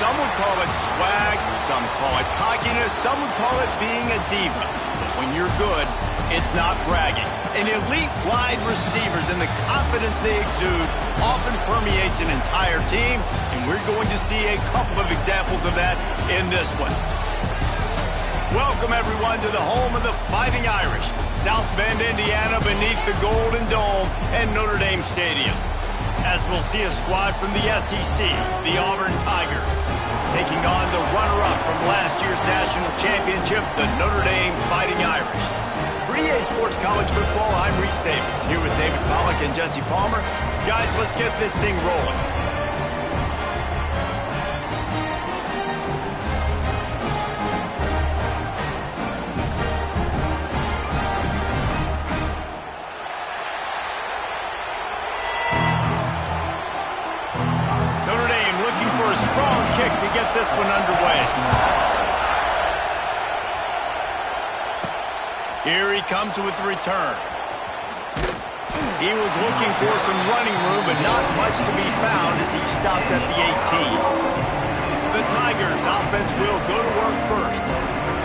Some would call it swag, some call it cockiness, some would call it being a diva. But when you're good, it's not bragging. An elite wide receivers and the confidence they exude often permeates an entire team, and we're going to see a couple of examples of that in this one. Welcome, everyone, to the home of the Fighting Irish, South Bend, Indiana, beneath the Golden Dome and Notre Dame Stadium. As we'll see a squad from the SEC, the Auburn Tigers, taking on the runner-up from last year's national championship, the Notre Dame Fighting Irish. For EA Sports College Football, I'm Reese Davis, here with David Pollack and Jesse Palmer. Guys, let's get this thing rolling. Notre Dame looking for a strong kick to get this one underway. Here he comes with the return. He was looking for some running room, but not much to be found as he stopped at the 18. The Tigers offense will go to work first.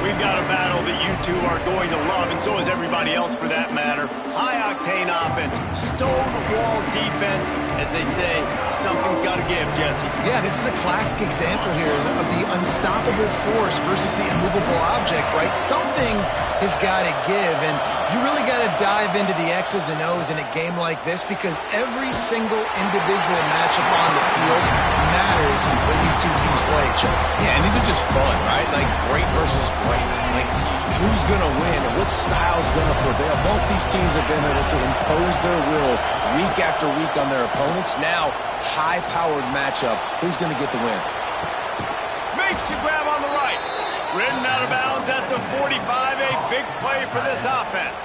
We've got a battle that you two are going to love, and so is everybody else for that matter. High-octane offense, stone-wall defense. As they say, something's got to give, Jesse. Yeah, this is a classic example here of the unstoppable force versus the immovable object, right? Something has got to give, and you really got to dive into the X's and O's in a game like this because every single individual matchup on the field matters when these two teams play each other. Yeah, and these are just fun, right? Like great versus great. Like who's going to win and what style's going to prevail. Both these teams have been able to impose their will week after week on their opponents. Now, high-powered matchup. Who's going to get the win? Makes the grab on the right. Ridden out of bounds at the 45. A big play for this offense.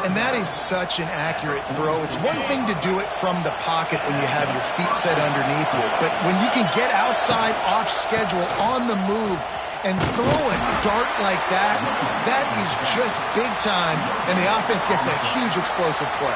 And that is such an accurate throw. It's one thing to do it from the pocket when you have your feet set underneath you, but when you can get outside, off schedule, on the move, and throw a dart like that, that is just big time, and the offense gets a huge explosive play.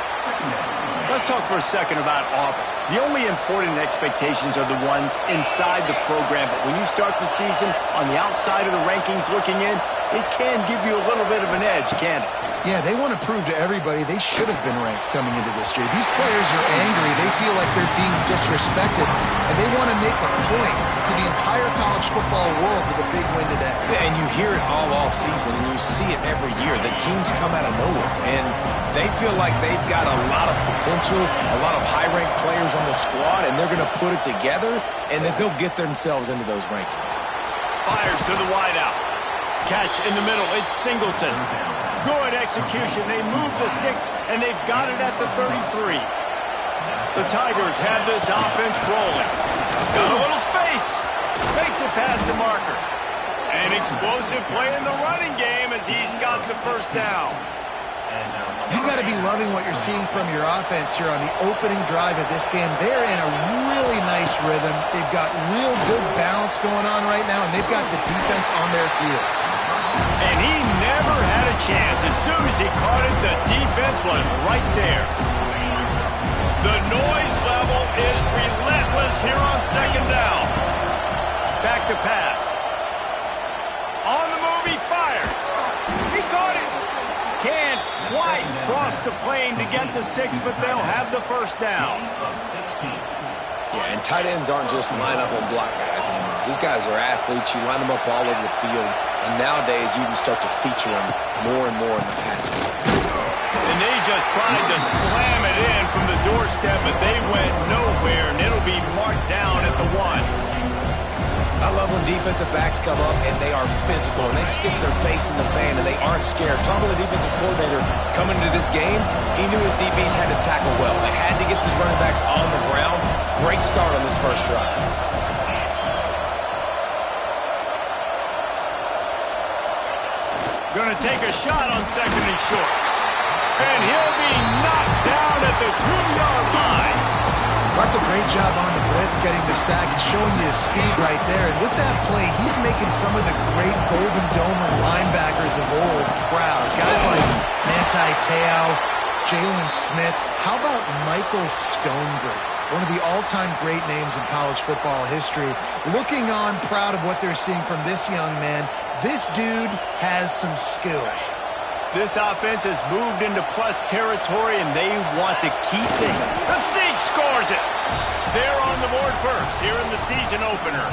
Let's talk for a second about Auburn. The only important expectations are the ones inside the program, but when you start the season on the outside of the rankings looking in, it can give you a little bit of an edge, can't it? Yeah, they want to prove to everybody they should have been ranked coming into this year. These players are angry. They feel like they're being disrespected, and they want to make a point to the entire college football world with a big win today. Yeah, and you hear it all season, and you see it every year. The teams come out of nowhere, and they feel like they've got a lot of potential, a lot of high-ranked players on the squad, and they're going to put it together, and that they'll get themselves into those rankings. Fires to the wideout. Catch in the middle. It's Singleton. Good execution. They move the sticks, and they've got it at the 33. The Tigers have this offense rolling. Got a little space. Makes it past the marker. An explosive play in the running game as he's got the first down. You've got to be loving what you're seeing from your offense here on the opening drive of this game. They're in a really nice rhythm. They've got real good balance going on right now, and they've got the defense on their heels. And he never had a chance. As soon as he caught it, the defense was right there. The noise level is relentless here on second down. Back to pass. On the move, he fires. He caught it. Can't quite cross the plane to get the 6, but they'll have the first down. Yeah, and tight ends aren't just line up and block guys anymore. These guys are athletes. You line them up all over the field. And nowadays, you can start to feature them more and more in the passing game. And they just tried to slam it in from the doorstep, but they went nowhere, and it'll be marked down at the 1. I love when defensive backs come up and they are physical and they stick their face in the fan and they aren't scared. Tom, the defensive coordinator, coming into this game, he knew his DBs had to tackle well. They had to get these running backs on the ground. Great start on this first drive. Going to take a shot on second and short. And he'll be knocked down at the 2-yard line. That's a great job on the blitz, getting the sack and showing you his speed right there. And with that play, he's making some of the great Golden Dome linebackers of old proud. Guys like Ncaa, Jalen Smith. How about Michael Stonebridge? one of the all-time great names in college football history. Looking on, proud of what they're seeing from this young man. This dude has some skills. This offense has moved into plus territory, and they want to keep the Sneak scores it. They're on the board first here in the season opener.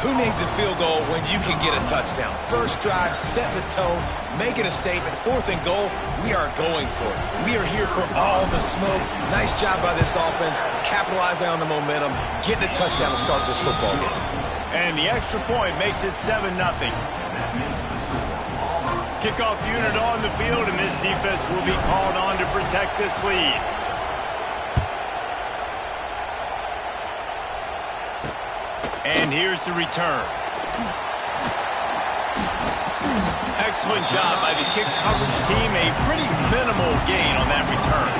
Who needs a field goal when you can get a touchdown? First drive, set the tone, make it a statement. 4th and goal, we are going for it. We are here for all the smoke. Nice job by this offense, capitalizing on the momentum, getting a touchdown to start this football game. And the extra point makes it 7-0. Kickoff unit on the field, and this defense will be called on to protect this lead. And here's the return. Excellent job by the kick coverage team. A pretty minimal gain on that return.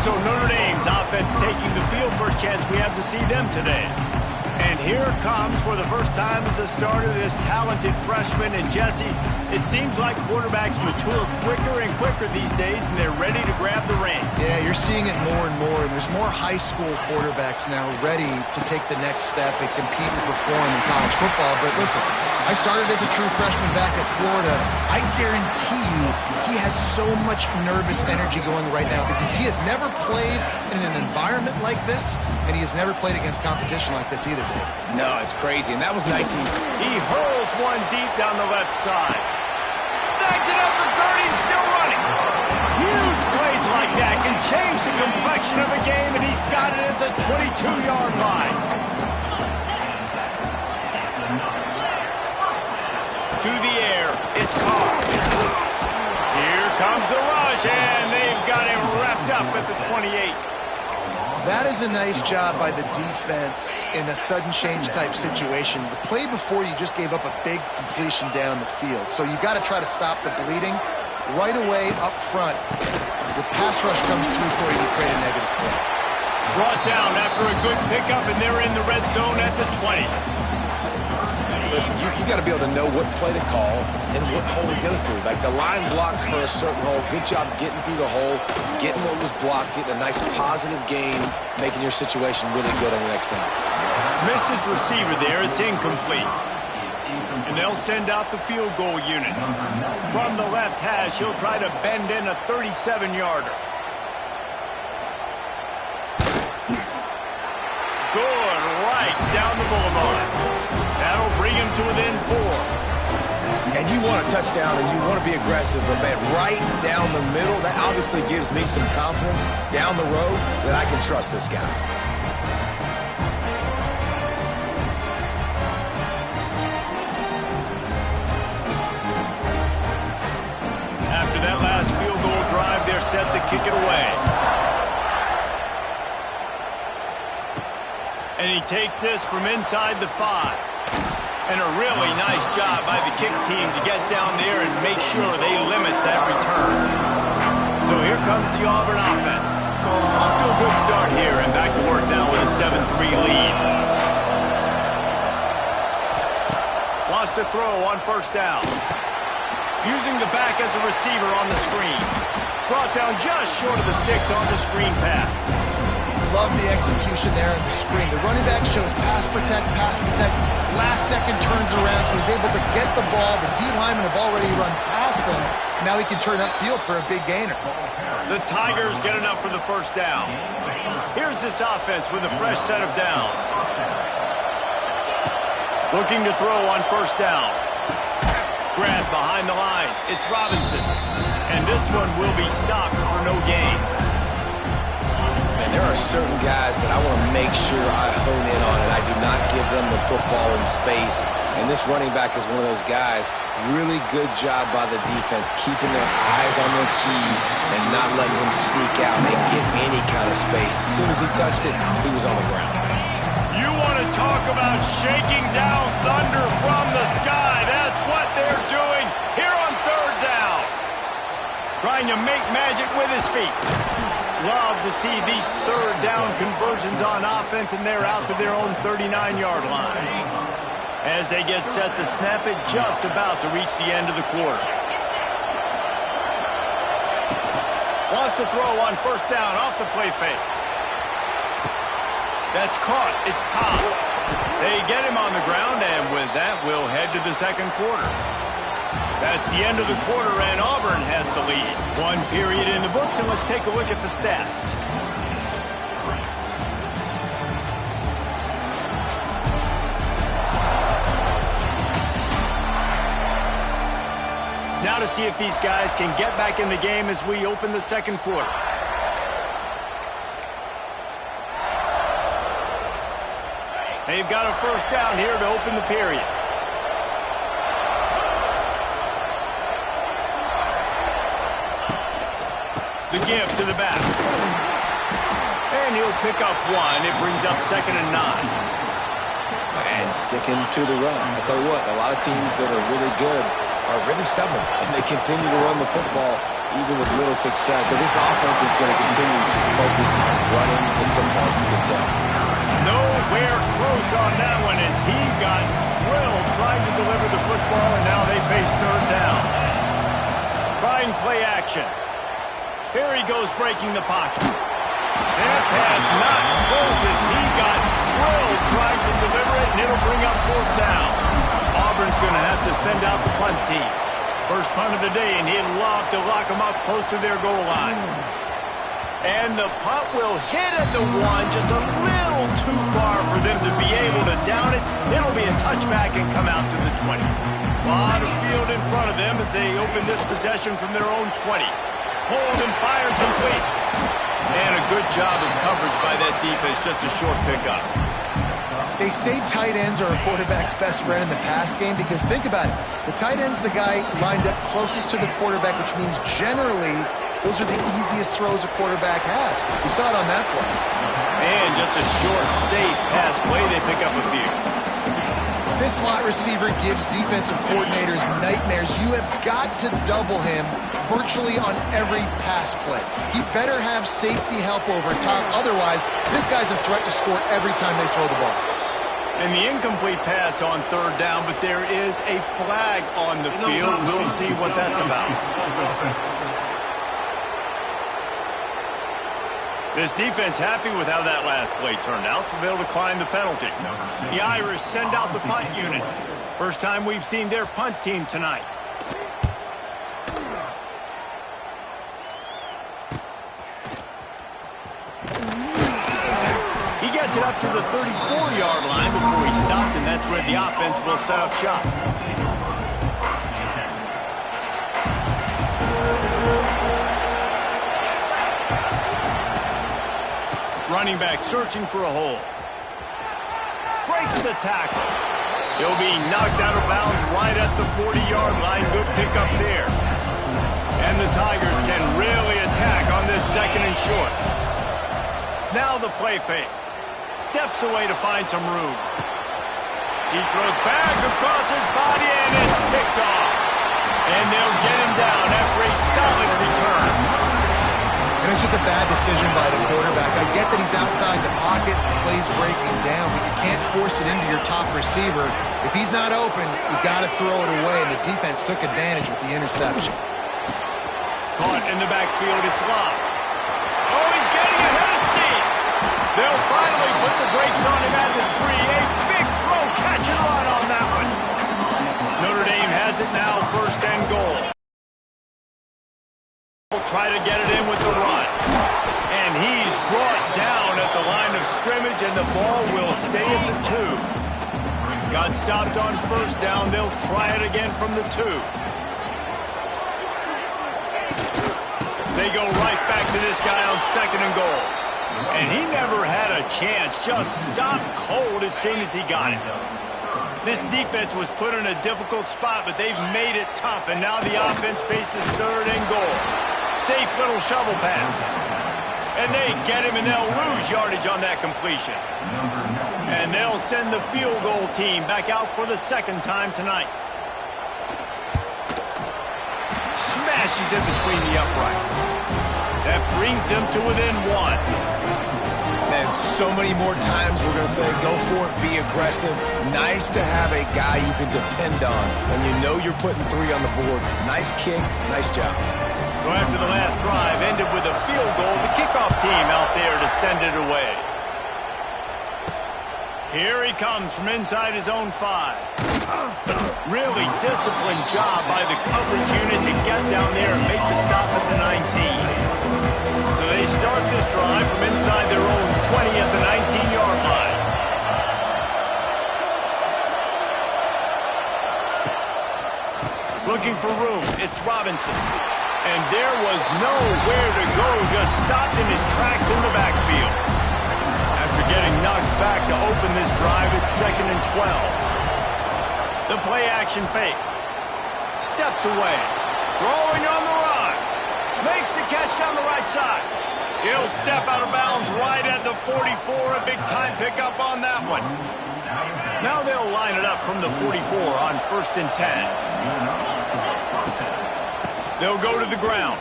So Notre Dame's offense taking the field for a chance we have to see them today. And here it comes for the first time as a starter, this talented freshman. And Jesse, it seems like quarterbacks mature quicker and quicker these days, and they're ready to grab the reins. Yeah, you're seeing it more and more. And there's more high school quarterbacks now ready to take the next step and compete and perform in college football. But listen, I started as a true freshman back at Florida. I guarantee you he has so much nervous energy going right now because he has never played in an environment like this, and he has never played against competition like this either, Dave. No, it's crazy, and that was 19. He hurls one deep down the left side. Snags it up the 30 and still running. Huge plays like that can change the complexion of a game, and he's got it at the 22-yard line. To the air, it's caught. Here comes the rush, and they've got him wrapped up at the 28. That is a nice job by the defense in a sudden change type situation. The play before, you just gave up a big completion down the field. So you got to try to stop the bleeding right away up front. Your pass rush comes through for you to create a negative play. Brought down after a good pickup, and they're in the red zone at the 20. Listen, you got to be able to know what play to call and what hole to go through. Like the line blocks for a certain hole. Good job getting through the hole, getting what was blocked, getting a nice positive gain, making your situation really good on the next down. Missed his receiver there. It's incomplete. And they'll send out the field goal unit. From the left hash, he'll try to bend in a 37-yarder. Good right down the boulevard. That'll bring him to within 4. And you want a touchdown and you want to be aggressive, but man, right down the middle, that obviously gives me some confidence down the road that I can trust this guy. After that last field goal drive, they're set to kick it away. And he takes this from inside the 5. And a really nice job by the kick team to get down there and make sure they limit that return. So here comes the Auburn offense. Off to a good start here and back to work now with a 7-3 lead. Wants to throw on first down. Using the back as a receiver on the screen. Brought down just short of the sticks on the screen pass. Love the execution there in the screen. The running back shows pass protect. Last second turns around, so he's able to get the ball. The D linemen have already run past him. Now he can turn upfield for a big gainer. The Tigers get enough for the first down. Here's this offense with a fresh set of downs. Looking to throw on first down. Grab behind the line. It's Robinson. And this one will be stopped for no gain. And there are certain guys that I want to make sure I hone in on, and I do not give them the football in space. And this running back is one of those guys. Really good job by the defense, keeping their eyes on their keys and not letting him sneak out and get any kind of space. As soon as he touched it, he was on the ground. You want to talk about shaking down thunder from the sky. That's what they're doing here on third down. Trying to make magic with his feet. Love to see these third down conversions on offense, and they're out to their own 39-yard line. As they get set to snap it, just about to reach the end of the quarter. Wants to throw on first down off the play fake. That's caught. It's Ncaa. They get him on the ground, and with that, we'll head to the second quarter. That's the end of the quarter, and Auburn has the lead. One period in the books, and let's take a look at the stats. Now to see if these guys can get back in the game as we open the second quarter. They've got a first down here to open the period. The give to the back. And he'll pick up one. It brings up 2nd and 9. And sticking to the run. I tell you what, a lot of teams that are really good are really stubborn, and they continue to run the football even with little success. So this offense is going to continue to focus on running the football, you can tell. Nowhere close on that one as he got drilled trying to deliver the football, and now they face 3rd down. Trying play action. Here he goes breaking the pocket. That pass not close as he got drilled trying to deliver it, and it'll bring up 4th down. Auburn's going to have to send out the punt team. First punt of the day, and he'd love to lock them up close to their goal line. And the punt will hit at the 1, just a little too far for them to be able to down it. It'll be a touchback and come out to the 20. A lot of field in front of them as they open this possession from their own 20. Hold and fire complete. And a good job of coverage by that defense, just a short pickup. They say tight ends are a quarterback's best friend in the pass game because think about it. The tight end's the guy lined up closest to the quarterback, which means generally those are the easiest throws a quarterback has. You saw it on that play. And just a short, safe pass play. They pick up a few. This slot receiver gives defensive coordinators nightmares. You have got to double him virtually on every pass play. He better have safety help over top. Otherwise, this guy's a threat to score every time they throw the ball. And the incomplete pass on 3rd down, but there is a flag on the field. We'll see what that's about. This defense happy with how that last play turned out, so they'll decline the penalty. The Irish send out the punt unit. First time we've seen their punt team tonight. He gets it up to the 34-yard line before he stopped, and that's where the offense will set up shop. Running back searching for a hole. Breaks the tackle. He'll be knocked out of bounds right at the 40-yard line. Good pickup there. And the Tigers can really attack on this 2nd and short. Now the play fake. Steps away to find some room. He throws back across his body, and it's picked off. And they'll get him down after a solid return. And it's just a bad decision by the quarterback. I get that he's outside the pocket, the play's breaking down, but you can't force it into your top receiver. If he's not open, you got to throw it away, and the defense took advantage with the interception. Caught in the backfield, it's locked. Oh, he's getting ahead of steam. They'll finally put the brakes on him at the 3. A big throw, catch and run on that one. Notre Dame has it now, 1st and goal. Try to get it in with the run. And he's brought down at the line of scrimmage, and the ball will stay at the 2. Got stopped on 1st down. They'll try it again from the 2. They go right back to this guy on 2nd and goal. And he never had a chance. Just stopped cold as soon as he got it. This defense was put in a difficult spot, but they've made it tough, and now the offense faces 3rd and goal. Safe little shovel pass. And they get him, and they'll lose yardage on that completion. And they'll send the field goal team back out for the 2nd time tonight. Smashes it between the uprights. That brings them to within 1. And so many more times we're going to say, go for it, be aggressive. Nice to have a guy you can depend on, and you know you're putting 3 on the board. Nice kick, nice job. So after the last drive ended with a field goal, the kickoff team out there to send it away. Here he comes from inside his own 5. Really disciplined job by the coverage unit to get down there and make the stop at the 19. So they start this drive from inside their own 20 at the 19-yard line. Looking for room, it's Robinson. And there was nowhere to go, just stopped in his tracks in the backfield. After getting knocked back to open this drive, it's 2nd and 12. The play-action fake. Steps away. Throwing on the run. Makes the catch down the right side. He'll step out of bounds right at the 44. A big-time pickup on that one. Now they'll line it up from the 44 on 1st and 10. They'll go to the ground.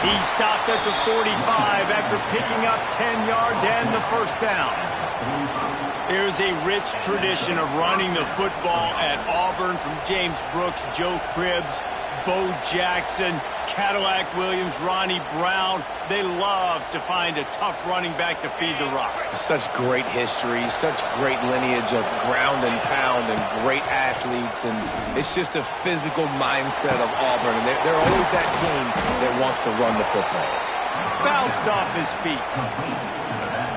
He stopped at the 45 after picking up 10 yards and the first down. There's a rich tradition of running the football at Auburn from James Brooks, Joe Cribbs, Bo Jackson, Cadillac Williams, Ronnie Brown. They love to find a tough running back to feed the rock. Such great history, such great lineage of ground and pound and great athletes. And it's just a physical mindset of Auburn. And they're always that team that wants to run the football. Bounced off his feet.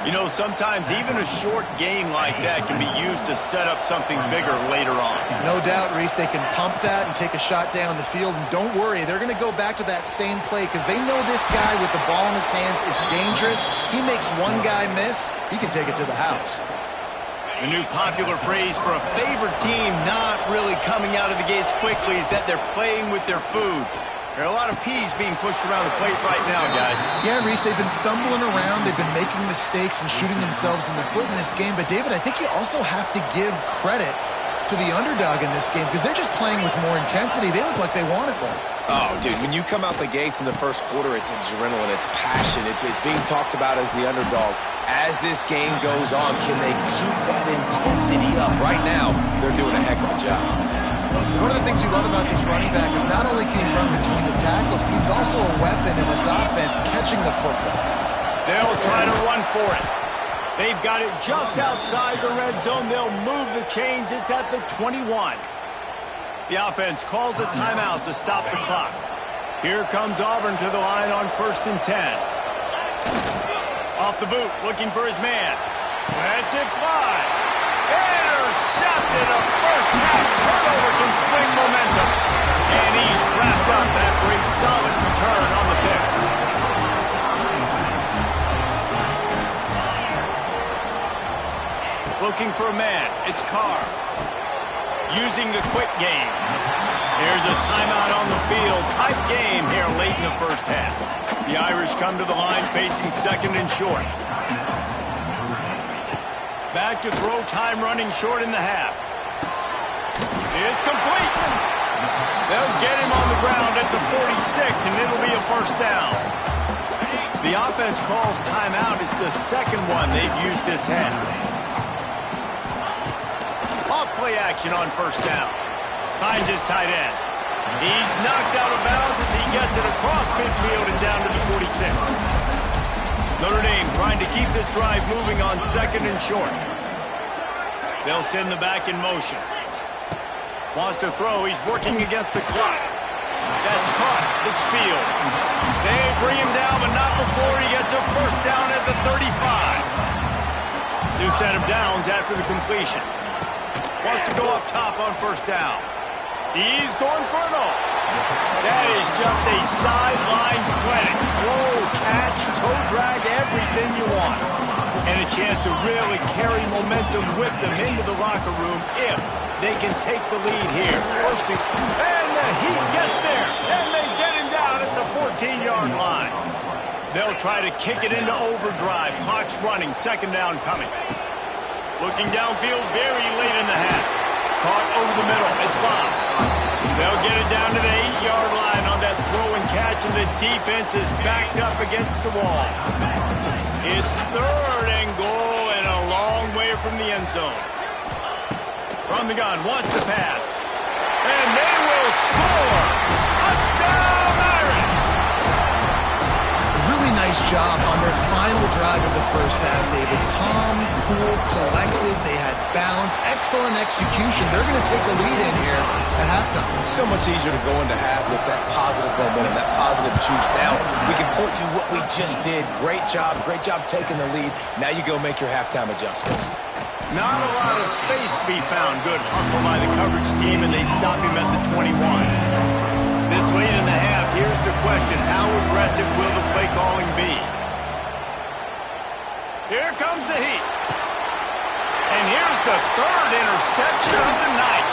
You know, sometimes even a short gain like that can be used to set up something bigger later on. No doubt, Reese, they can pump that and take a shot down the field. And don't worry, they're going to go back to that same play because they know this guy with the ball in his hands is dangerous. He makes one guy miss, he can take it to the house. The new popular phrase for a favored team not really coming out of the gates quickly is that they're playing with their food. There are a lot of peas being pushed around the plate right now, guys. Yeah, Reese, they've been stumbling around. They've been making mistakes and shooting themselves in the foot in this game. But, David, I think you also have to give credit to the underdog in this game because they're just playing with more intensity. They look like they want it more. Oh, dude, when you come out the gates in the first quarter, it's adrenaline, it's passion, it's being talked about as the underdog. As this game goes on, can they keep that intensity up? Right now, they're doing a heck of a job. One of the things you love about this running back is not only can he run between the tackles, but he's also a weapon in this offense catching the football. They'll try to run for it. They've got it just outside the red zone. They'll move the chains. It's at the 21. The offense calls a timeout to stop the clock. Here comes Auburn to the line on 1st and 10. Off the boot, looking for his man. Lets it fly. Intercepted. A first-half turnover can swing momentum. And he's wrapped up after a solid return on the pick. Looking for a man. It's Carr. Using the quick game. There's a timeout on the field. Tight game here late in the first half. The Irish come to the line facing 2nd and short. Back to throw time running short in the half. It's complete. They'll get him on the ground at the 46, and it'll be a first down. The offense calls timeout. It's the second one they've used this half. Off play action on first down. Finds his tight end. He's knocked out of bounds as he gets it across midfield and down to the 46. Notre Dame trying to keep this drive moving on 2nd and short. They'll send the back in motion. Wants to throw. He's working against the clock. That's caught. It's Fields. They bring him down, but not before he gets a first down at the 35. New set of downs after the completion. Wants to go up top on first down. He's going for it all. That is just a sideline clinic. Throw, catch, toe drag, everything you want. And a chance to really carry momentum with them into the locker room if they can take the lead here. And the Heat gets there. And they get him down at the 14-yard line. They'll try to kick it into overdrive. Clock's running. 2nd down coming. Looking downfield very late in the half. Caught over the middle. It's Bob. They'll get it down to the 8-yard line on that throw and catch, and the defense is backed up against the wall. It's 3rd and goal and a long way from the end zone. From the gun, wants to pass. And they will score! Touchdown, Irish! Really nice job on their final drive of the first half, David. Calm, cool, collected. They had balance, excellent execution. They're going to take a lead in here at halftime. It's so much easier to go into half with that positive momentum, that positive juice. Now we can point to what we just did. Great job taking the lead. Now you go make your halftime adjustments. Not a lot of space to be found. Good hustle by the coverage team, and they stop him at the 21. This late in the half, here's the question. How aggressive will the play calling be? Here comes the heat. And here's the third interception of the night.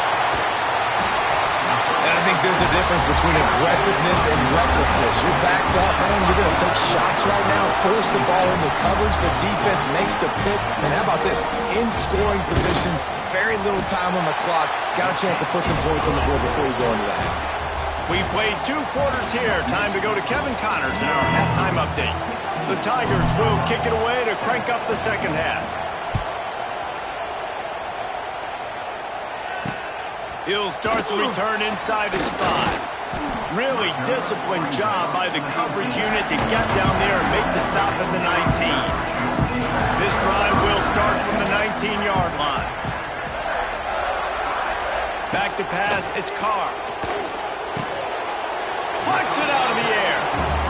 And I think there's a difference between aggressiveness and recklessness. You're backed up, man. You're going to take shots right now, force the ball into coverage. The defense makes the pick. And how about this? In scoring position, very little time on the clock. Got a chance to put some points on the board before you go into the half. We've played 2 quarters here. Time to go to Kevin Connors in our halftime update. The Tigers will kick it away to crank up the second half. He'll start the return inside his 5. Really disciplined job by the coverage unit to get down there and make the stop at the 19. This drive will start from the 19-yard line. Back to pass, it's Carr. Plucks it out of the air.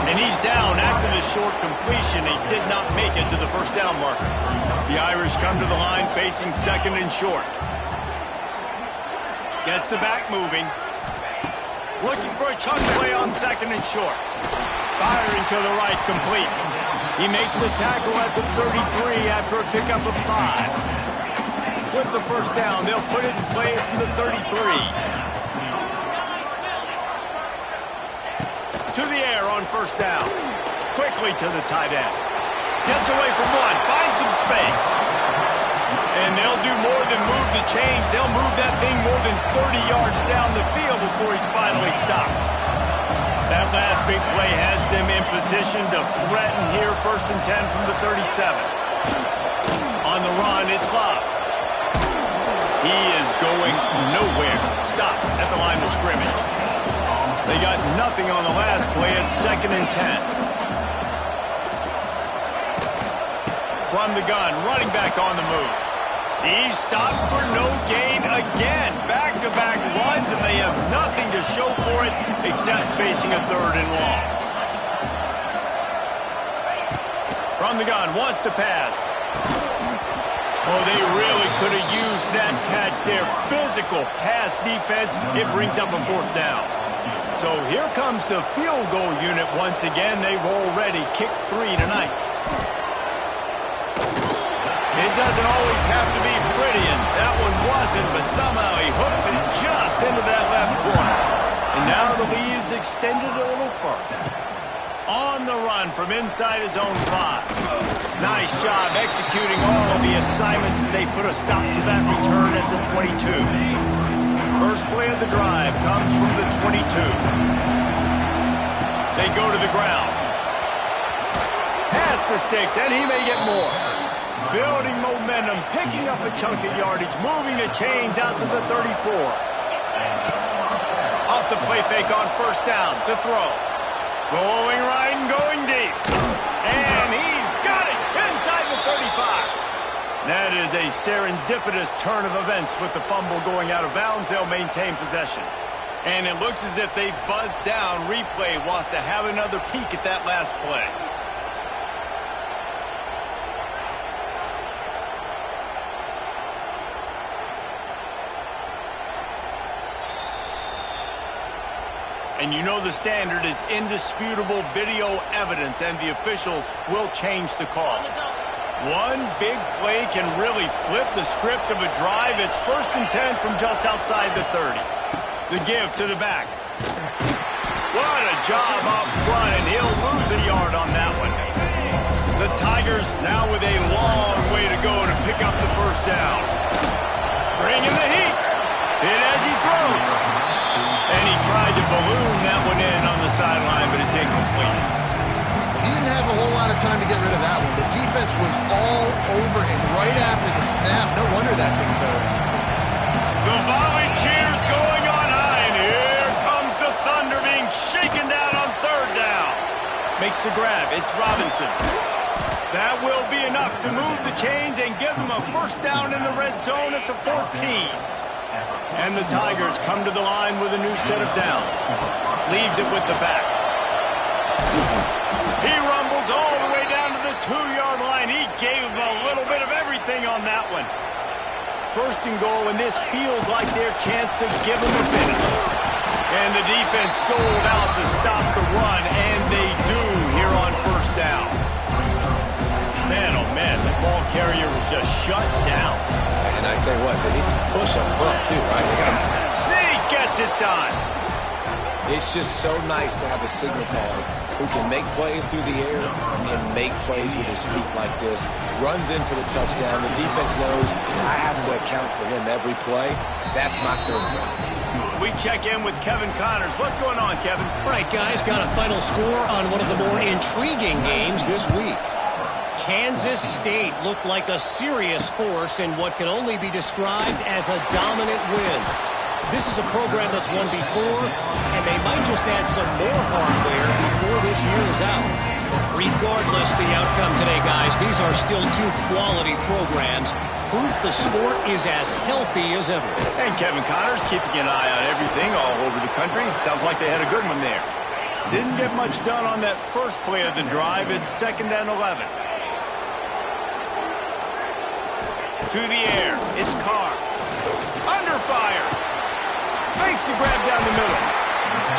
And he's down after the short completion. He did not make it to the first down marker. The Irish come to the line facing second and short. Gets the back moving. Looking for a chunk play on second and short. Firing to the right, complete. He makes the tackle at the 33 after a pickup of 5. With the first down, they'll put it in play from the 33. To the air on first down. Quickly to the tight end. Gets away from one. Finds some space. And they'll do more than move the chains. They'll move that thing more than 30 yards down the field before he's finally stopped. That last big play has them in position to threaten here. First and 10 from the 37. On the run, it's Love. He is going nowhere. Stop at the line of scrimmage. They got nothing on the last play. It's second and 10. From the gun, running back on the move. He's stopped for no gain again. Back-to-back runs, and they have nothing to show for it except facing a third and long. From the gun, wants to pass. Oh, they really could have used that catch there. Physical pass defense. It brings up a fourth down. So here comes the field goal unit once again. They've already kicked 3 tonight. It doesn't always have to be pretty, and that one wasn't, but somehow he hooked it just into that left corner. And now the lead is extended a little further. On the run from inside his own 5. Nice job executing all of the assignments as they put a stop to that return at the 22. First play of the drive comes from the 22. They go to the ground. Pass the sticks, and he may get more. Building momentum, picking up a chunk of yardage, moving the chains out to the 34. Off the play fake on first down to throw. Going right and going deep. And he's got it inside the 35. That is a serendipitous turn of events with the fumble going out of bounds. They'll maintain possession. And it looks as if they've buzzed down. Replay wants to have another peek at that last play. And you know the standard is indisputable video evidence, and the officials will change the call. One big play can really flip the script of a drive. It's first and 10 from just outside the 30. The give to the back. What a job up front, and he'll lose a yard on that one. The Tigers now with a long way to go to pick up the first down. Bringing the heat. Hit as he throws. And he tried to balloon that one in on the sideline, but it's incomplete. He didn't have a whole lot of time to get rid of that one. The defense was all over him right after the snap. No wonder that thing fell. The volley cheers going on high, and here comes the Thunder being shaken down on third down. Makes the grab. It's Robinson. That will be enough to move the chains and give them a first down in the red zone at the 14. And the Tigers come to the line with a new set of downs. Leaves it with the back. He rumbles all the way down to the 2-yard line. He gave them a little bit of everything on that one. First and goal, and this feels like their chance to give them a finish. And the defense sold out to stop the run, and they do here on first down. Man, oh man, the ball carrier was just shut down. And I tell you what, they need some push up front too, right? They got Sneak gets it done. It's just so nice to have a signal caller who can make plays through the air and make plays with his feet like this. Runs in for the touchdown. The defense knows I have to account for him every play. That's my quarterback. We check in with Kevin Connors. What's going on, Kevin? All right, guys, got a final score on one of the more intriguing games this week. Kansas State looked like a serious force in what can only be described as a dominant win. This is a program that's won before, and they might just add some more hardware before this year is out. Regardless the outcome today, guys, these are still two quality programs. Proof the sport is as healthy as ever. And Kevin Connors keeping an eye on everything all over the country. Sounds like they had a good one there. Didn't get much done on that first play of the drive. It's 2nd and 11. To the air. It's Carr. Under fire. Makes the grab down the middle.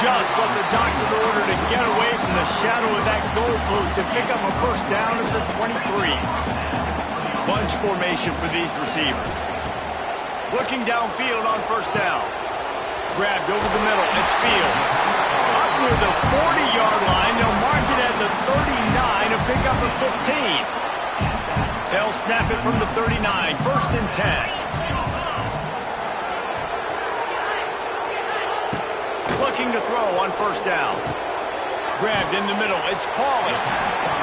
Just what the doctor ordered to get away from the shadow of that goalpost to pick up a first down at the 23. Bunch formation for these receivers. Looking downfield on first down. Grabbed over the middle. It's Fields. Up near the 40-yard line. They'll mark it at the 39 and pick up a 15. They'll snap it from the 39. 1st and 10. Looking to throw on first down. Grabbed in the middle. It's Pauly.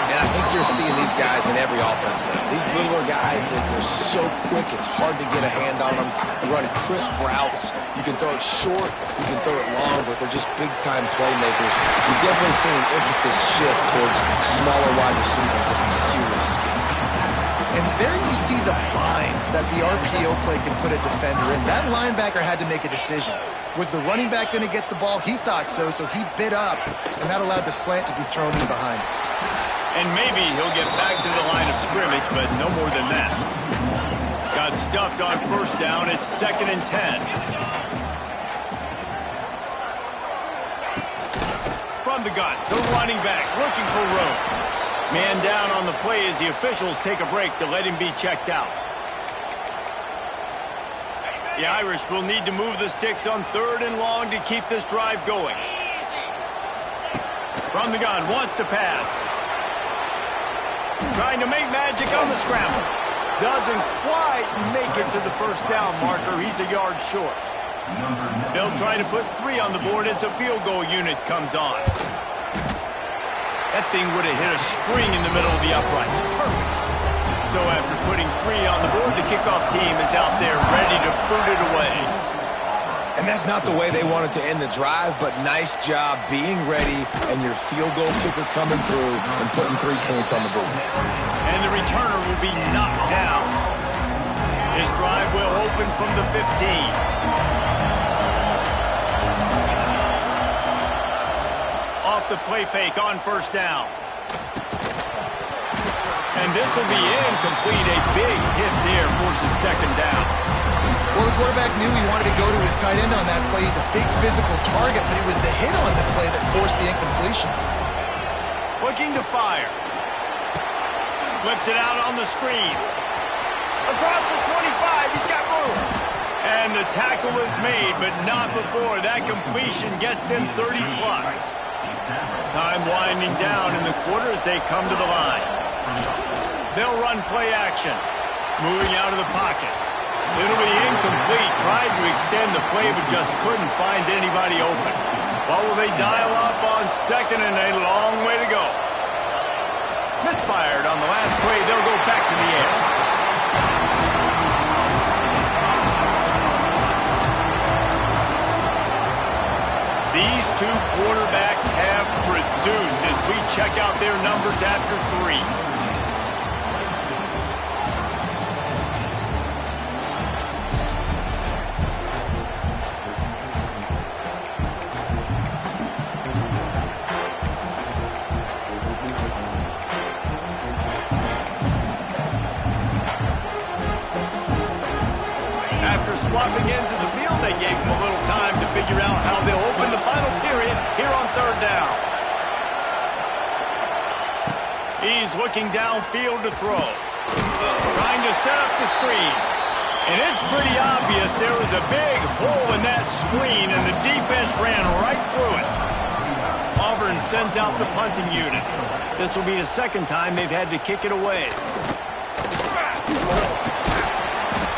And I think you're seeing these guys in every offense now. These littler guys, they're so quick, it's hard to get a hand on them. They run crisp routes. You can throw it short, you can throw it long, but they're just big-time playmakers. You've definitely seen an emphasis shift towards smaller wide receivers with some serious skill. And there you see the bind that the RPO play can put a defender in. That linebacker had to make a decision. Was the running back going to get the ball? He thought so, so he bit up, and that allowed the slant to be thrown in behind him. And maybe he'll get back to the line of scrimmage, but no more than that. Got stuffed on first down. It's 2nd and 10. From the gun, the running back looking for room. Man down on the play as the officials take a break to let him be checked out. The Irish will need to move the sticks on 3rd and long to keep this drive going. From the gun, wants to pass. Trying to make magic on the scramble. Doesn't quite make it to the first down marker. He's a yard short. They'll try to put 3 on the board as the field goal unit comes on. That thing would have hit a string in the middle of the uprights. Perfect. So after putting 3 on the board, the kickoff team is out there ready to boot it away. And that's not the way they wanted to end the drive, but nice job being ready and your field goal kicker coming through and putting 3 points on the board. And the returner will be knocked down. This drive will open from the 15. Off the play fake on first down. And this will be incomplete. A big hit there forces 2nd down. Well, the quarterback knew he wanted to go to his tight end on that play. He's a big physical target, but it was the hit on the play that forced the incompletion. Looking to fire. Flips it out on the screen. Across the 25, he's got room. And the tackle is made, but not before that completion gets them 30+. Time winding down in the quarter as they come to the line. They'll run play action. Moving out of the pocket. It'll be incomplete. Tried to extend the play, but just couldn't find anybody open. What will they dial up on 2nd and a long way to go? Misfired on the last play. They'll go back to the air. These two quarterbacks have produced as we check out their numbers after 3. after swapping ends of the field, they gave him a little time to figure out how they'll open the final period here on third down. He's looking downfield to throw. Trying to set up the screen. And it's pretty obvious there was a big hole in that screen, and the defense ran right through it. Auburn sends out the punting unit. This will be the second time they've had to kick it away.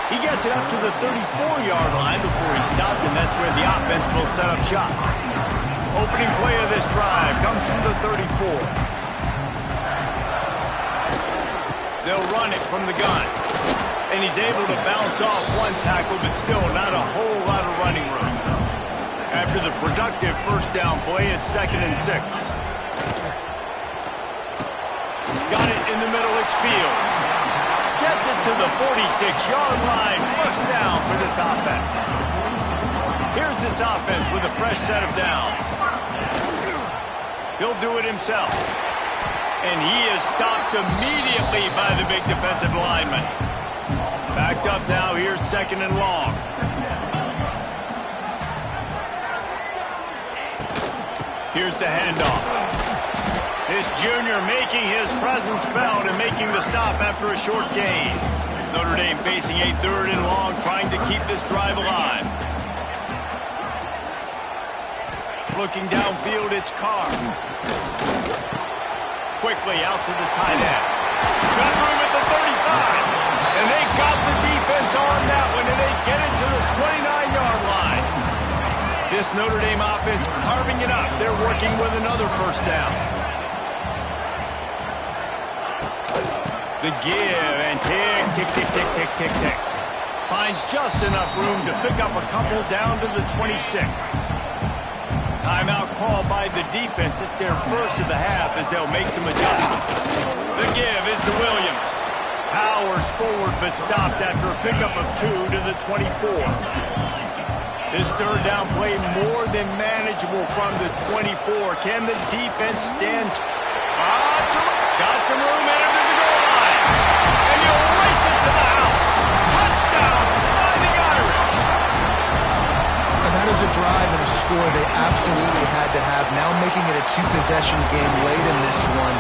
He gets it up to the 34-yard line before he stopped, and that's where the offense will set up shop. Opening play of this drive comes from the 34. They'll run it from the gun. And he's able to bounce off one tackle, but still not a whole lot of running room. After the productive first down play, it's 2nd and 6. Got it in the middle, it's Fields. Gets it to the 46-yard line. First down for this offense. Here's this offense with a fresh set of downs. He'll do it himself. And he is stopped immediately by the big defensive lineman. Backed up now, here's 2nd and long. Here's the handoff. This junior making his presence felt and making the stop after a short gain. Notre Dame facing a 3rd and long, trying to keep this drive alive. Looking downfield, it's Carr. Quickly out to the tight end. Got room at the 35. And they got the defense on that one, and they get it to the 29-yard line. This Notre Dame offense carving it up. They're working with another first down. The give, and tick, tick, tick, tick, tick, tick, tick. Finds just enough room to pick up a couple down to the 26. Timeout called by the defense. It's their first of the half as they'll make some adjustments. The give is to Williams. Powers forward, but stopped after a pickup of 2 to the 24. This third down play more than manageable from the 24. Can the defense stand? Got some room into the goal line. And you'll race it to the house. Touchdown, Fighting Irish. And that is a drive and a score they absolutely had to have. Now making it a 2-possession game late in this one.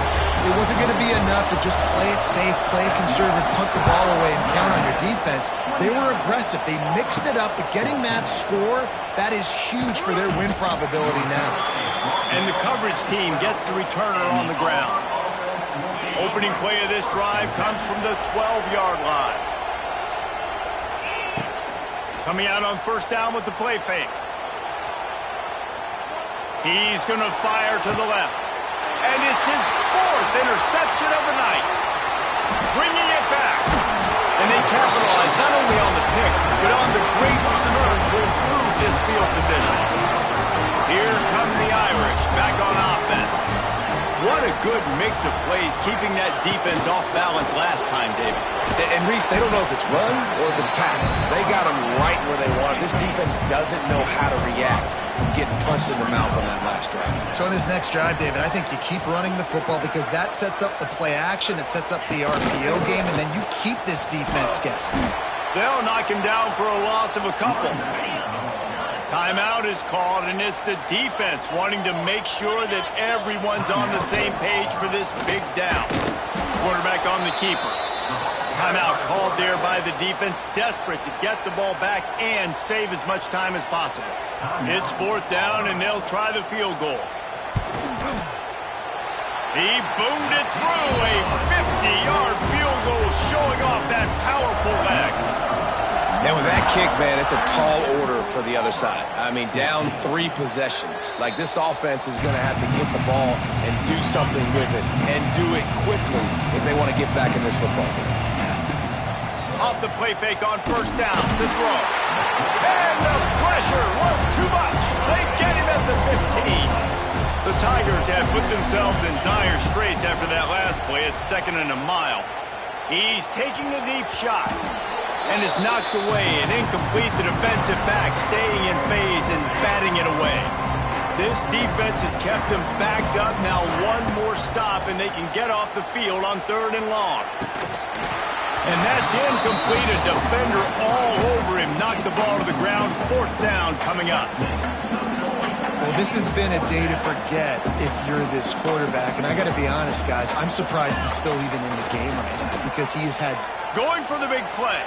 It wasn't going to be enough to just play it safe, play it conservative, punt the ball away, and count on your defense. They were aggressive. They mixed it up, but getting that score, that is huge for their win probability now. And the coverage team gets the returner on the ground. Opening play of this drive comes from the 12-yard line. Coming out on first down with the play fake. He's going to fire to the left. And it's his 4th interception of the night. Bringing it back. And they capitalize not only on the pick, but on the great return to improve this field position. Here come the Irish back on offense. What a good mix of plays, keeping that defense off balance last time, David. And, Reese, they don't know if it's run or if it's pass. They got them right where they want it. This defense doesn't know how to react from getting punched in the mouth on that last drive. So in this next drive, David, I think you keep running the football because that sets up the play action, it sets up the RPO game, and then you keep this defense guessing. They'll knock him down for a loss of a couple. Timeout is called, and it's the defense wanting to make sure that everyone's on the same page for this big down. Quarterback on the keeper. Timeout called there by the defense, desperate to get the ball back and save as much time as possible. It's 4th down, and they'll try the field goal. He boomed it through, a 50-yard field goal showing off that powerful leg. And with that kick, man, it's a tall order for the other side. I mean, down 3 possessions. Like, this offense is going to have to get the ball and do something with it, and do it quickly if they want to get back in this football game. Off the play fake on first down to throw. And the pressure was too much. They get him at the 15. The Tigers have put themselves in dire straits after that last play. It's 2nd and a mile. He's taking a deep shot. And is knocked away and incomplete. The defensive back staying in phase and batting it away. This defense has kept them backed up. Now one more stop and they can get off the field on 3rd and long. And that's incomplete. A defender all over him. Knocked the ball to the ground. 4th down coming up. Well, this has been a day to forget if you're this quarterback. And I got to be honest, guys, I'm surprised he's still even in the game right now because he has had... Going for the big play.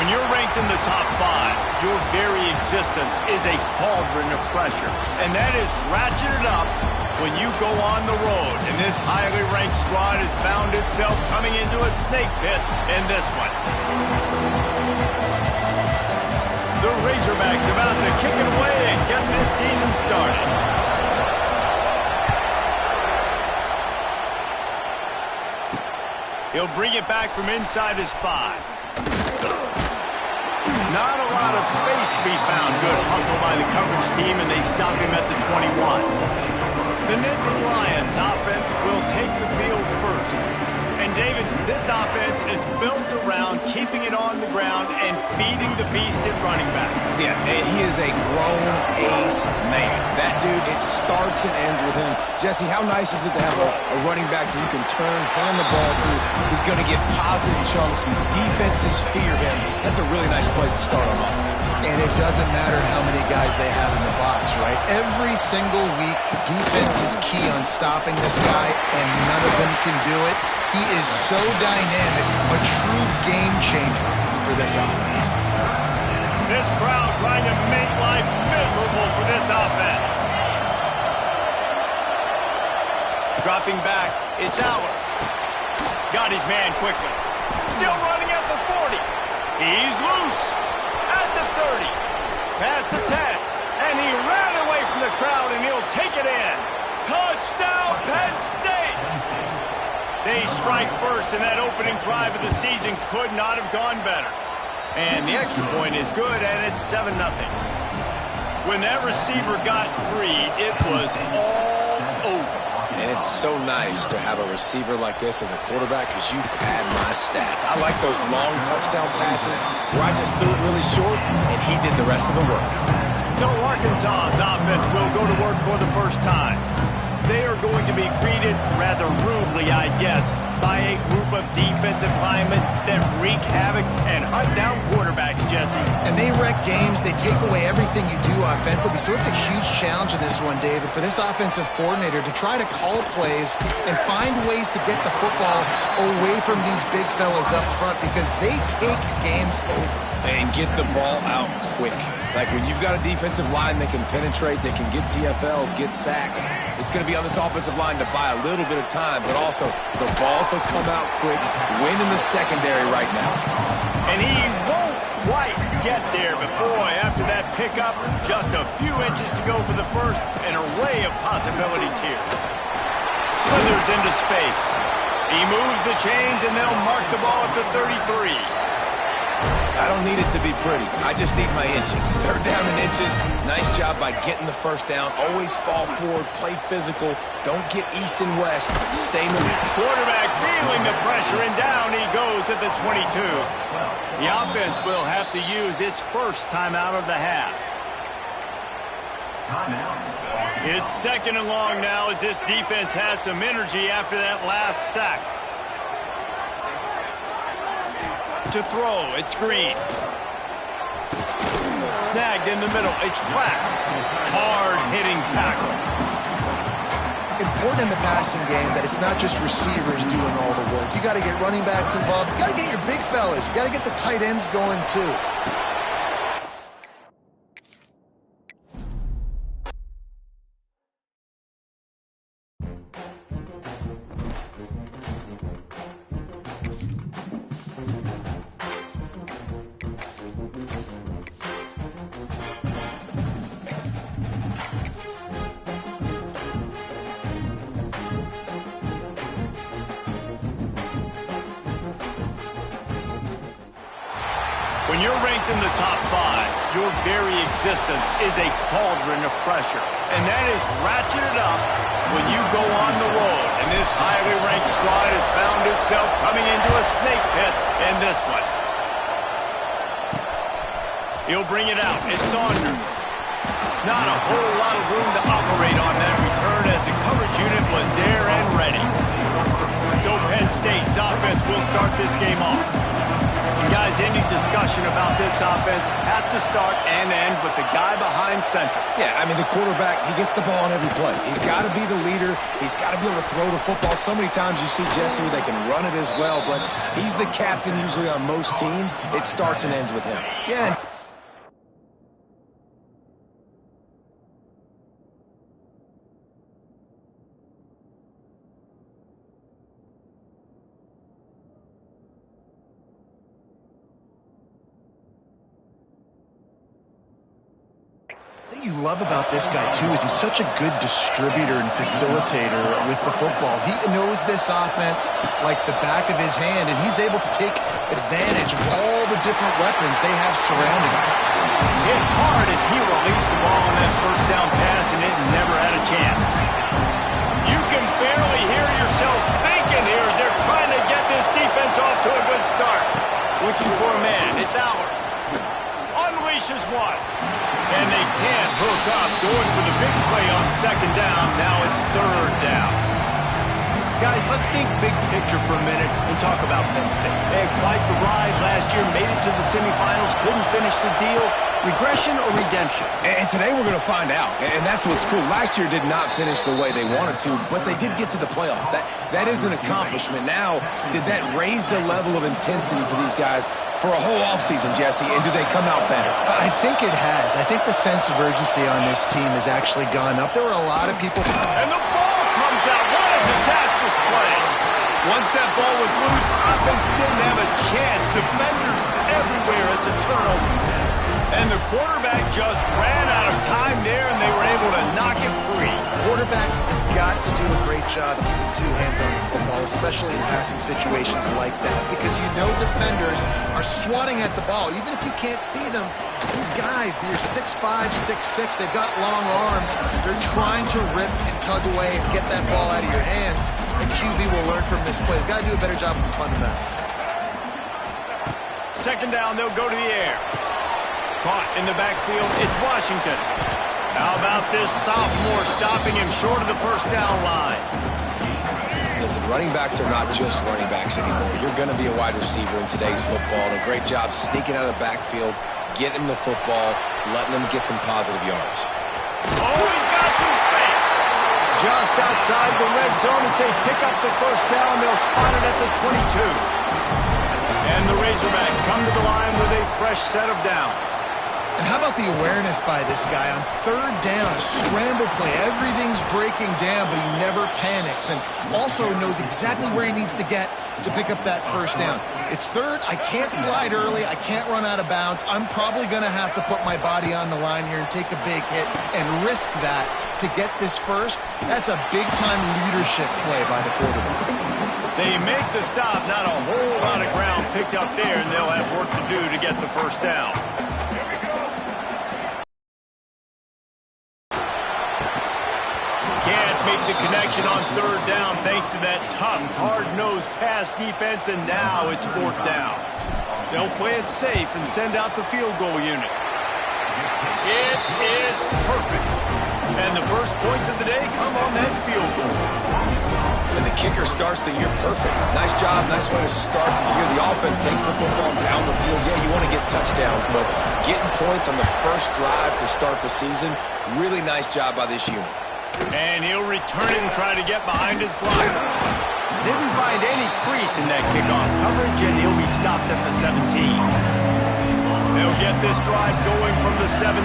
When you're ranked in the top 5, your very existence is a cauldron of pressure. And that is ratcheted up when you go on the road. And this highly ranked squad has found itself coming into a snake pit in this one. The Razorbacks about to kick it away and get this season started. He'll bring it back from inside his 5. Not a lot of space to be found. Good hustle by the coverage team, and they stop him at the 21. The Nittany Lions offense will take the field first. And, David, this offense is built around keeping it on the ground and feeding the beast at running back. Yeah, and he is a grown ace man. That dude, it starts and ends with him. Jesse, how nice is it to have a running back that you can turn, hand the ball to? He's going to get positive chunks. Defenses fear him. That's a really nice place to start on offense. And it doesn't matter how many guys they have in the box, right? Every single week, defense is key on stopping this guy, and none of them can do it. He is so dynamic, a true game changer for this offense. This crowd trying to make life miserable for this offense. Dropping back, it's Aller. Got his man quickly. Still running at the 40. He's loose at the 30. Past the 10. And he ran away from the crowd, and he'll take it in. Touchdown, Penn State! They strike first, and that opening drive of the season could not have gone better. And the extra point is good, and it's 7-0. When that receiver got free, it was all over. And it's so nice to have a receiver like this as a quarterback because you pad my stats. I like those long touchdown passes where I just threw it really short, and he did the rest of the work. So Arkansas's offense will go to work for the first time. They are going to be greeted rather rudely, I guess, by a group of defensive linemen that wreak havoc and hunt down quarterbacks, Jesse. And they wreck games. They take away everything you do offensively. So it's a huge challenge in this one, David, for this offensive coordinator to try to call plays and find ways to get the football away from these big fellas up front because they take games over. And get the ball out quick. Like when you've got a defensive line that can penetrate, that can get TFLs, get sacks, it's going to be on this offensive line to buy a little bit of time, but also the ball to come out quick, win in the secondary right now. And he won't quite get there, but boy, after that pickup, just a few inches to go for the first, an array of possibilities here. Slithers into space. He moves the chains, and they'll mark the ball at the 33. I don't need it to be pretty. I just need my inches. Third down in inches. Nice job by getting the first down. Always fall forward, play physical. Don't get east and west. Stay in the lead. Quarterback feeling the pressure, and down he goes at the 22. The offense will have to use its first timeout of the half. It's 2nd and long now as this defense has some energy after that last sack. To throw, it's Green. Snagged in the middle, it's Pratt. Hard-hitting tackle. Important in the passing game that it's not just receivers doing all the work. You got to get running backs involved. You got to get your big fellas. You got to get the tight ends going too. When you're ranked in the top 5, your very existence is a cauldron of pressure. And that is ratcheted up when you go on the road. And this highly ranked squad has found itself coming into a snake pit in this one. He'll bring it out. It's Saunders. Not a whole lot of room to operate on that return as the coverage unit was there and ready. So Penn State's offense will start this game off. Guys, any discussion about this offense has to start and end with the guy behind center. Yeah, I mean, the quarterback, he gets the ball on every play. He's got to be the leader. He's got to be able to throw the football. So many times you see Jesse where they can run it as well, but he's the captain usually on most teams. It starts and ends with him. Yeah. What you love about this guy, too, is he's such a good distributor and facilitator with the football. He knows this offense like the back of his hand, and he's able to take advantage of all the different weapons they have surrounding him. Hit hard as he released the ball on that first down pass, and it never had a chance. You can barely hear yourself thinking here as they're trying to get this defense off to a good start. Looking for a man. It's Howard. Unleashes one. And they can't hook up, going for the big play on second down. Now it's third down. Guys, let's think big picture for a minute and talk about Penn State. They had quite the ride last year, made it to the semifinals, couldn't finish the deal. Regression or redemption? And today we're going to find out. And that's what's cool. Last year did not finish the way they wanted to, but they did get to the playoff. That is an accomplishment. Now, did that raise the level of intensity for these guys for a whole offseason, Jesse? And do they come out better? I think it has. I think the sense of urgency on this team has actually gone up. There were a lot of people. And the ball comes out. What a disastrous play. Once that ball was loose, offense didn't have a chance. Defenders everywhere. It's a turnover. And the quarterback just ran out of time there, and they were able to knock it free. Quarterbacks have got to do a great job keeping two hands on the football, especially in passing situations like that, because you know defenders are swatting at the ball. Even if you can't see them, these guys, they're 6'5", 6'6", they've got long arms. They're trying to rip and tug away and get that ball out of your hands. The QB will learn from this play. He's got to do a better job with his fundamentals. Second down, they'll go to the air. Caught in the backfield, it's Washington. How about this sophomore stopping him short of the first down line? Listen, running backs are not just running backs anymore. You're going to be a wide receiver in today's football. And a great job sneaking out of the backfield, getting him the football, letting him get some positive yards. Oh, he's got some space. Just outside the red zone as they pick up the first down. They'll spot it at the 22. And the Razorbacks come to the line with a fresh set of downs. And how about the awareness by this guy on third down, a scramble play. Everything's breaking down, but he never panics and also knows exactly where he needs to get to pick up that first down. It's third. I can't slide early. I can't run out of bounds. I'm probably going to have to put my body on the line here and take a big hit and risk that to get this first. That's a big-time leadership play by the quarterback. They make the stop. Not a whole lot of ground picked up there, and they'll have work to do to get the first down. The connection on third down thanks to that tough, hard-nosed pass defense, and now it's fourth down. They'll play it safe and send out the field goal unit. It is perfect. And the first points of the day come on that field goal. And the kicker starts the year perfect. Nice job, nice way to start the year. The offense takes the football down the field. Yeah, you want to get touchdowns, but getting points on the first drive to start the season, really nice job by this unit. And he'll return it and try to get behind his blockers. Didn't find any crease in that kickoff coverage, and he'll be stopped at the 17. They'll get this drive going from the 17.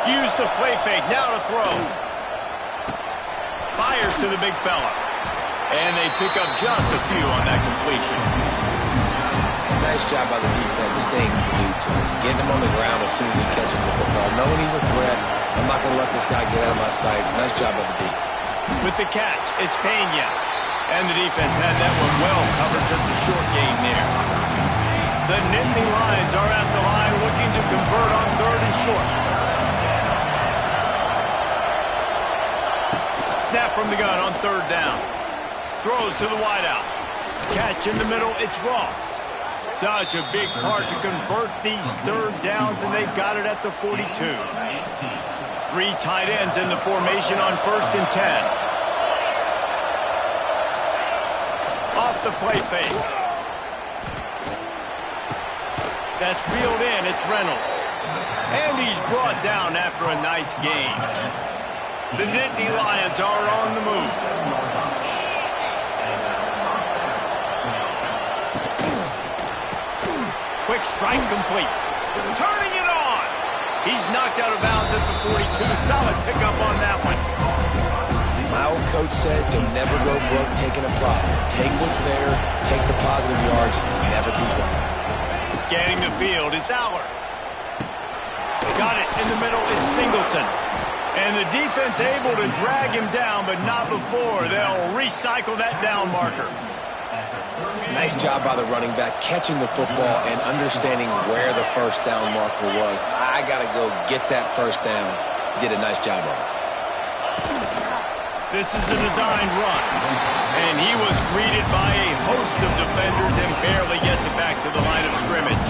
Use the play fake, now to throw. Fires to the big fella. And they pick up just a few on that completion. Nice job by the defense staying glued to him, getting him on the ground as soon as he catches the football. Knowing he's a threat, I'm not going to let this guy get out of my sights. Nice job by the D. With the catch, it's Pena. And the defense had that one well covered, just a short game there. The Nittany Lions are at the line looking to convert on third and short. Snap from the gun on third down. Throws to the wideout. Catch in the middle, it's Ross. Such a big part to convert these third downs, and they've got it at the 42. Three tight ends in the formation on 1st and 10. Off the play fake. That's reeled in, it's Reynolds. And he's brought down after a nice gain. The Nittany Lions are on the move. Quick strike complete. Turning it on. He's knocked out of bounds at the 42. Solid pickup on that one. My old coach said, you'll never go broke taking a profit. Take what's there, take the positive yards, and never complain. Scanning the field, it's Aller. Got it in the middle, it's Singleton. And the defense able to drag him down, but not before. They'll recycle that down marker. Nice job by the running back, catching the football and understanding where the first down marker was. I got to go get that first down. He did a nice job of it. This is a designed run. And he was greeted by a host of defenders and barely gets it back to the line of scrimmage.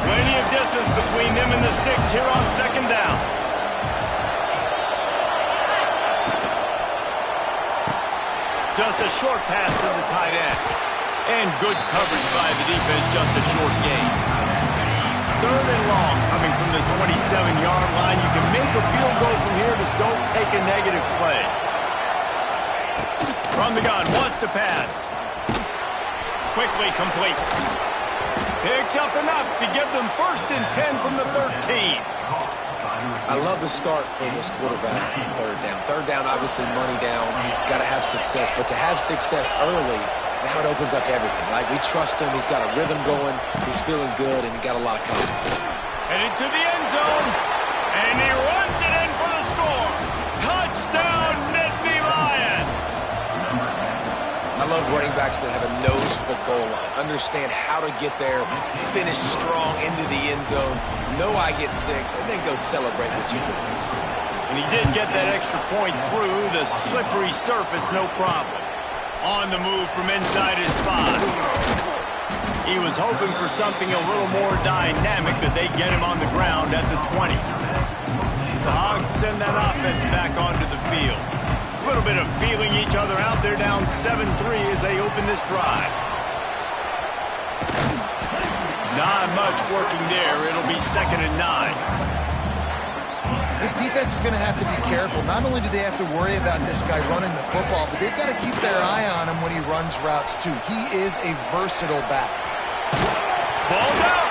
Plenty of distance between them and the sticks here on second down. Just a short pass to the tight end. And good coverage by the defense, just a short gain. Third and long coming from the 27-yard line. You can make a field goal from here, just don't take a negative play. From the gun, wants to pass. Quickly complete. Picks up enough to give them 1st and 10 from the 13. I love the start for this quarterback. Third down. Third down, obviously money down. Got to have success. But to have success early, now it opens up everything. Like, we trust him. He's got a rhythm going. He's feeling good, and he got a lot of confidence. Headed to the end zone. And he runs it in for the score. Touchdown, Nittany Lions. I love running backs that have a nose for the goal line. Understand how to get there, finish strong into the end zone, know I get 6, and then go celebrate with jubilees. And he did get that extra point through the slippery surface, no problem. On the move from inside his 5. He was hoping for something a little more dynamic, but they get him on the ground at the 20. The Hogs send that offense back onto the field. A little bit of feeling each other out. They're down 7-3 as they open this drive. Not much working there. It'll be 2nd and 9. This defense is going to have to be careful. Not only do they have to worry about this guy running the football, but they've got to keep their eye on him when he runs routes too. He is a versatile back. Ball's out.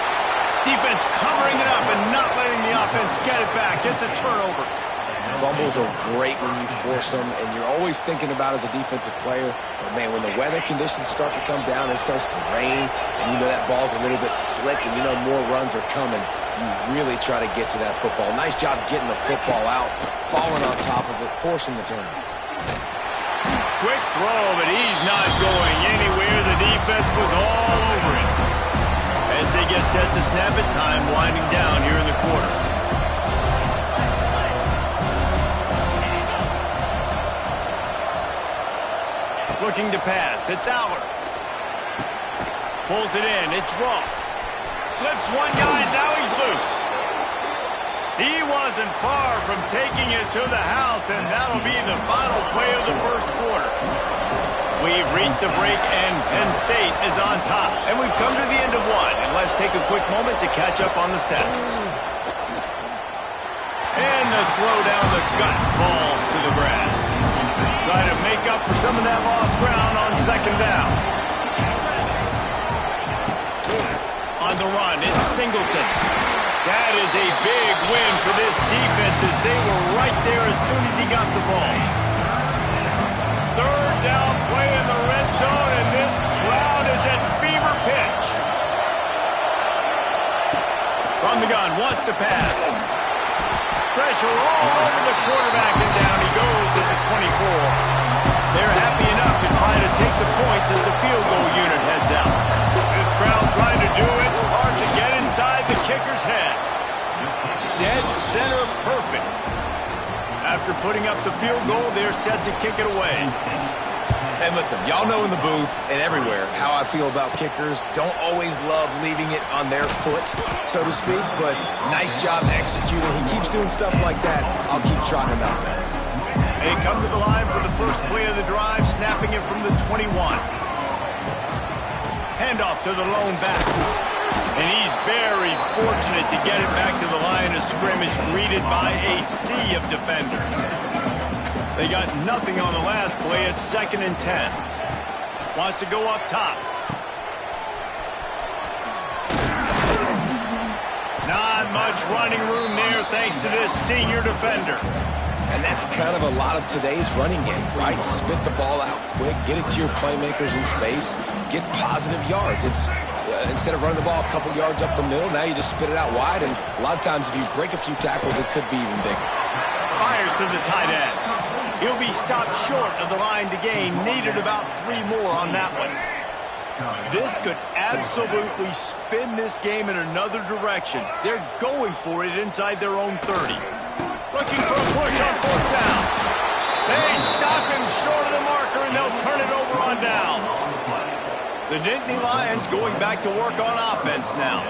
Defense covering it up and not letting the offense get it back. It's a turnover. Fumbles are great when you force them, and you're always thinking about as a defensive player, but man, when the weather conditions start to come down, it starts to rain, and you know that ball's a little bit slick, and you know more runs are coming, you really try to get to that football. Nice job getting the football out, falling on top of it, forcing the turnover. Quick throw, but he's not going anywhere. The defense was all over it. As they get set to snap it, time winding down here in the quarter. Looking to pass, it's Aller. Pulls it in, it's Ross. Slips one guy, now he's loose. He wasn't far from taking it to the house, and that'll be the final play of the first quarter. We've reached a break, and Penn State is on top. And we've come to the end of one, and let's take a quick moment to catch up on the stats. And the throw down the gut falls to the grass. Try to make up for some of that lost ground on second down. On the run, it's Singleton. That is a big win for this defense as they were right there as soon as he got the ball. Third down play in the red zone, and this crowd is at fever pitch. From the gun, wants to pass. Pressure all over the quarterback, and down he goes at the 24. They're happy enough to try to take the points as the field goal unit heads out. This crowd trying to do its part to get inside the kicker's head. Dead center perfect. After putting up the field goal, they're set to kick it away. And listen, y'all know in the booth and everywhere how I feel about kickers. Don't always love leaving it on their foot, so to speak, but nice job executing. He keeps doing stuff like that. I'll keep trotting him out there. They come to the line for the first play of the drive, snapping it from the 21. Handoff to the lone back. And he's very fortunate to get it back to the line of scrimmage, greeted by a sea of defenders. They got nothing on the last play. It's 2nd and 10. Wants to go up top. Not much running room there thanks to this senior defender. And that's kind of a lot of today's running game, right? Spit the ball out quick, get it to your playmakers in space, get positive yards. It's Instead of running the ball a couple yards up the middle, now you just spit it out wide, and a lot of times if you break a few tackles, it could be even bigger. Fires to the tight end. He'll be stopped short of the line to gain. Needed about 3 more on that one. This could absolutely spin this game in another direction. They're going for it inside their own 30. Looking for a push on 4th down. They stop him short of the marker, and they'll turn it over on downs. The Nittany Lions going back to work on offense now.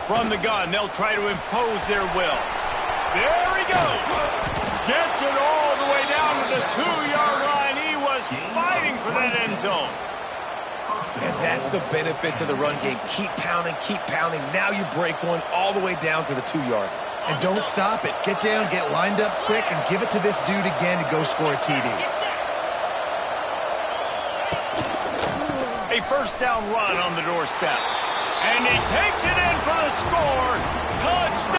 From the gun, they'll try to impose their will. There he goes. Gets it all the way down to the 2-yard line. He was fighting for that end zone. And that's the benefit to the run game. Keep pounding, keep pounding. Now you break one all the way down to the 2-yard. And don't stop it. Get down, get lined up quick, and give it to this dude again to go score a TD. A 1st down run on the doorstep. And he takes it in for the score. Touchdown!